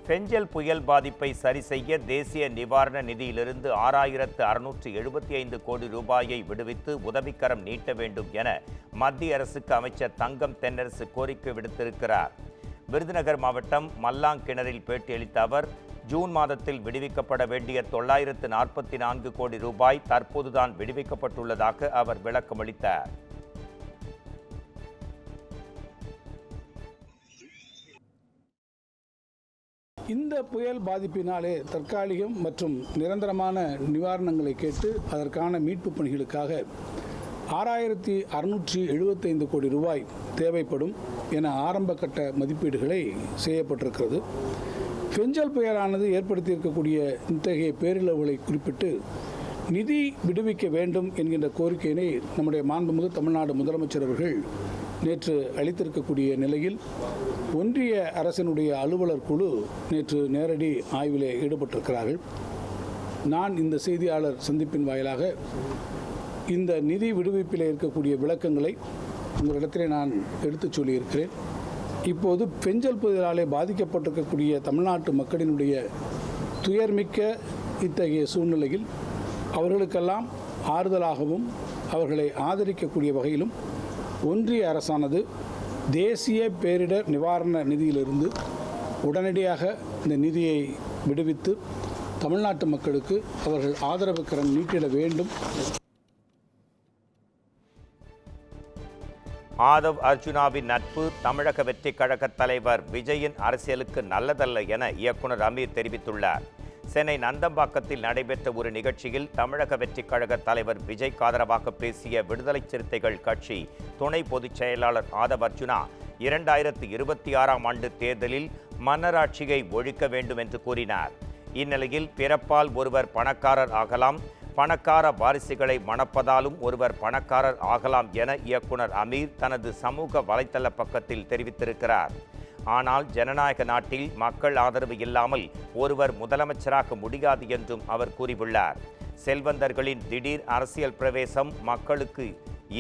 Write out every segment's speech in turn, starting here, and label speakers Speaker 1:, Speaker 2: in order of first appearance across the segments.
Speaker 1: பெஞ்சல் புயல் பாதிப்பை சரி செய்ய தேசிய நிவாரண நிதியிலிருந்து 6675 கோடி ரூபாயை விடுவித்து உதவிக்கரம் நீட்ட வேண்டும் என மத்திய அரசுக்கு அமைச்சர் தங்கம் தென்னரசு கோரிக்கை விடுத்திருக்கிறார். விருதுநகர் மாவட்டம் மல்லாங்கிணறில் பேட்டியளித்த அவர், ஜூன் மாதத்தில் விடுவிக்கப்பட வேண்டிய 944 கோடி ரூபாய் தற்போதுதான் விடுவிக்கப்பட்டுள்ளதாக அவர் விளக்கமளித்தார்.
Speaker 2: இந்த புயல் பாதிப்பினாலே தற்காலிகம் மற்றும் நிரந்தரமான நிவாரணங்களை கேட்டு அதற்கான மீட்பு பணிகளுக்காக 6675 கோடி ரூபாய் தேவைப்படும் என ஆரம்ப கட்ட மதிப்பீடுகளை செய்யப்பட்டிருக்கிறது. பெஞ்சல் புயலானது ஏற்படுத்தியிருக்கக்கூடிய இத்தகைய பேரிழவுகளை குறிப்பிட்டு நிதி விடுவிக்க வேண்டும் என்கின்ற கோரிக்கையினை நம்முடைய மாண்புமிகு தமிழ்நாடு முதலமைச்சர் அவர்கள் நேற்று அளித்திருக்கக்கூடிய நிலையில் ஒன்றிய அரசினுடைய அலுவலர் குழு நேற்று நேரடி ஆய்விலே ஈடுபட்டிருக்கிறார்கள். நான் இந்த செய்தியாளர் சந்திப்பின் வாயிலாக இந்த நிதி விடுவிப்பில் இருக்கக்கூடிய விளக்கங்களை உங்களிடத்திலே நான் எடுத்துச் சொல்லியிருக்கிறேன். இப்போது பெஞ்சல் புயலாலே பாதிக்கப்பட்டிருக்கக்கூடிய தமிழ்நாட்டு மக்களினுடைய துயர்மிக்க இத்தகைய சூழ்நிலையில் அவர்களுக்கெல்லாம் ஆறுதலாகவும் அவர்களை ஆதரிக்கக்கூடிய வகையிலும் ஒன்றிய அரசானது தேசிய பேரிடர் நிவாரண நிதியிலிருந்து உடனடியாக இந்த நிதியை விடுவித்து தமிழ்நாட்டு மக்களுக்கு அவர்கள் ஆதரவு கரம் நீட்டிட வேண்டும்.
Speaker 1: ஆதவ் அர்ஜுனாவின் நட்பு தமிழக வெற்றி கழக தலைவர் விஜயின் அரசியலுக்கு நல்லதல்ல என இயக்குனர் அமீர் தெரிவித்துள்ளார். சென்னை நந்தம்பாக்கத்தில் நடைபெற்ற ஒரு நிகழ்ச்சியில் தமிழக வெற்றி கழக தலைவர் விஜய்க்கு ஆதரவாக பேசிய விடுதலை சிறுத்தைகள் கட்சி துணை பொதுச் செயலாளர் ஆதவ் அர்ஜுனா 2026ஆம் ஆண்டு தேர்தலில் மன்னராட்சியை ஒழிக்க வேண்டும் என்று கூறினார். இந்நிலையில் பிறப்பால் ஒருவர் பணக்காரர் ஆகலாம், பணக்கார வாரிசுகளை மணப்பதாலும் ஒருவர் பணக்காரர் ஆகலாம் என இயக்குனர் அமீர் தனது சமூக வலைத்தள பக்கத்தில் தெரிவித்திருக்கிறார். ஆனால் ஜனநாயக நாட்டில் மக்கள் ஆதரவு இல்லாமல் ஒருவர் முதலமைச்சராக முடியாது என்றும் அவர் கூறியுள்ளார். செல்வந்தர்களின் திடீர் அரசியல் பிரவேசம் மக்களுக்கு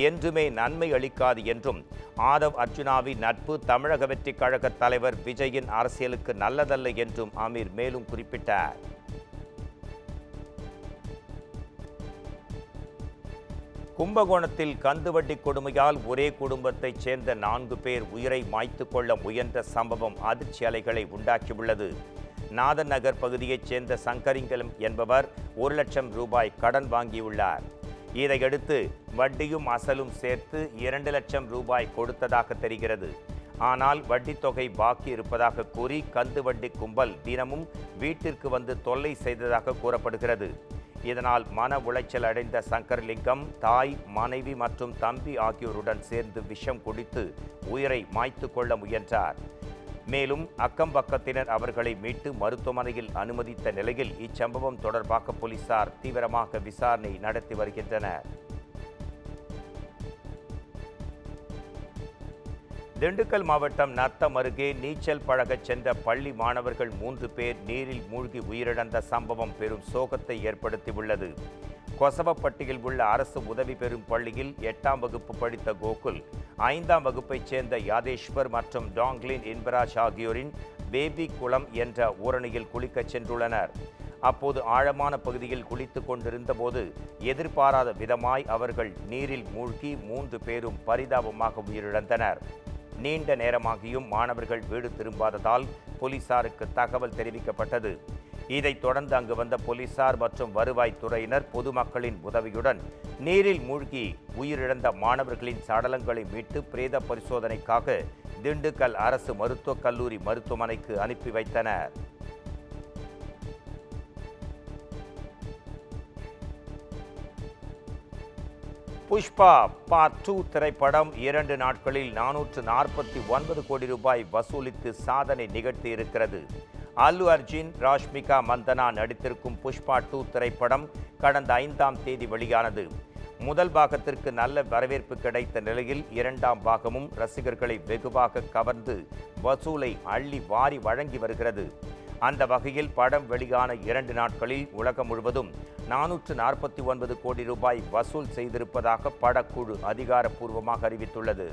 Speaker 1: என்றுமே நன்மை அளிக்காது என்றும் ஆதவ் அர்ஜுனாவின் நட்பு தமிழக வெற்றி கழக தலைவர் விஜயின் அரசியலுக்கு நல்லதல்ல என்றும் அமீர் மேலும் குறிப்பிட்டார். கும்பகோணத்தில் கந்துவட்டி கொடுமையால் ஒரே குடும்பத்தைச் சேர்ந்த 4 பேர் உயிரை மாய்த்து கொள்ள முயன்ற சம்பவம் அதிர்ச்சி அலைகளை உண்டாக்கியுள்ளது. நாதன் நகர் பகுதியைச் சேர்ந்த சங்கரிங்கலம் என்பவர் 1 லட்சம் ரூபாய் கடன் வாங்கியுள்ளார். இதையடுத்து வட்டியும் அசலும் சேர்த்து 2 லட்சம் ரூபாய் கொடுத்ததாக தெரிகிறது. ஆனால் வட்டித் தொகை பாக்கி இருப்பதாக கூறி கந்துவட்டி கும்பல் தினமும் வீட்டிற்கு வந்து தொல்லை செய்ததாக கூறப்படுகிறது. இதனால் மன உளைச்சல் அடைந்த சங்கர்லிங்கம் தாய், மனைவி மற்றும் தம்பி ஆகியோருடன் சேர்ந்து விஷம் குடித்து உயிரை மாய்த்து கொள்ள முயன்றார். மேலும் அக்கம் பக்கத்தினர் அவர்களை மீட்டு மருத்துவமனையில் அனுமதித்த நிலையில் இச்சம்பவம் தொடர்பாக போலீசார் தீவிரமாக விசாரணை நடத்தி வருகின்றனர். திண்டுக்கல் மாவட்டம் நத்தம் அருகே நீச்சல் பழகச் சென்ற பள்ளி மாணவர்கள் 3 பேர் நீரில் மூழ்கி உயிரிழந்த சம்பவம் பெரும் சோகத்தை ஏற்படுத்தியுள்ளது. கொசவப்பட்டியில் உள்ள அரசு உதவி பெறும் பள்ளியில் 8ஆம் வகுப்பு படித்த கோகுல், 5ஆம் வகுப்பைச் சேர்ந்த யாதேஸ்வர் மற்றும் டாங்லின் இன்பராஜ் ஆகியோரின் பேபி குளம் என்ற ஊரணியில் குளிக்கச் சென்றுள்ளனர். அப்போது ஆழமான பகுதியில் குளித்துக் கொண்டிருந்த போது எதிர்பாராத விதமாய் அவர்கள் நீரில் மூழ்கி 3 பேரும் பரிதாபமாக உயிரிழந்தனர். நீண்ட நேரமாகியும் மாணவர்கள் வீடு திரும்பாததால் போலீசாருக்கு தகவல் தெரிவிக்கப்பட்டது. இதைத் தொடர்ந்து அங்கு வந்த போலீசார் மற்றும் வருவாய்த்துறையினர் பொதுமக்களின் உதவியுடன் நீரில் மூழ்கி உயிரிழந்த மாணவர்களின் சடலங்களை மீட்டு பிரேத பரிசோதனைக்காக திண்டுக்கல் அரசு மருத்துவக் கல்லூரி மருத்துவமனைக்கு அனுப்பி வைத்தனர். புஷ்பா பார்ட் 2 திரைப்படம் 2 நாட்களில் 449 கோடி ரூபாய் வசூலித்து சாதனை நிகழ்த்தி இருக்கிறது. அல்லு அர்ஜுன், ராஷ்மிகா மந்தனா நடித்திருக்கும் புஷ்பா 2 திரைப்படம் கடந்த 5ஆம் தேதி வெளியானது. முதல் பாகத்திற்கு நல்ல வரவேற்பு கிடைத்த நிலையில் 2ஆம் பாகமும் ரசிகர்களை வெகுவாக கவர்ந்து வசூலை அள்ளி வாரி வழங்கி வருகிறது. அந்த வகையில் படம் வெளியான 2 நாட்களில் உலகம் முழுவதும் 449 கோடி ரூபாய் வசூல் செய்திருப்பதாக படக்குழு அதிகாரப்பூர்வமாக அறிவித்துள்ளது.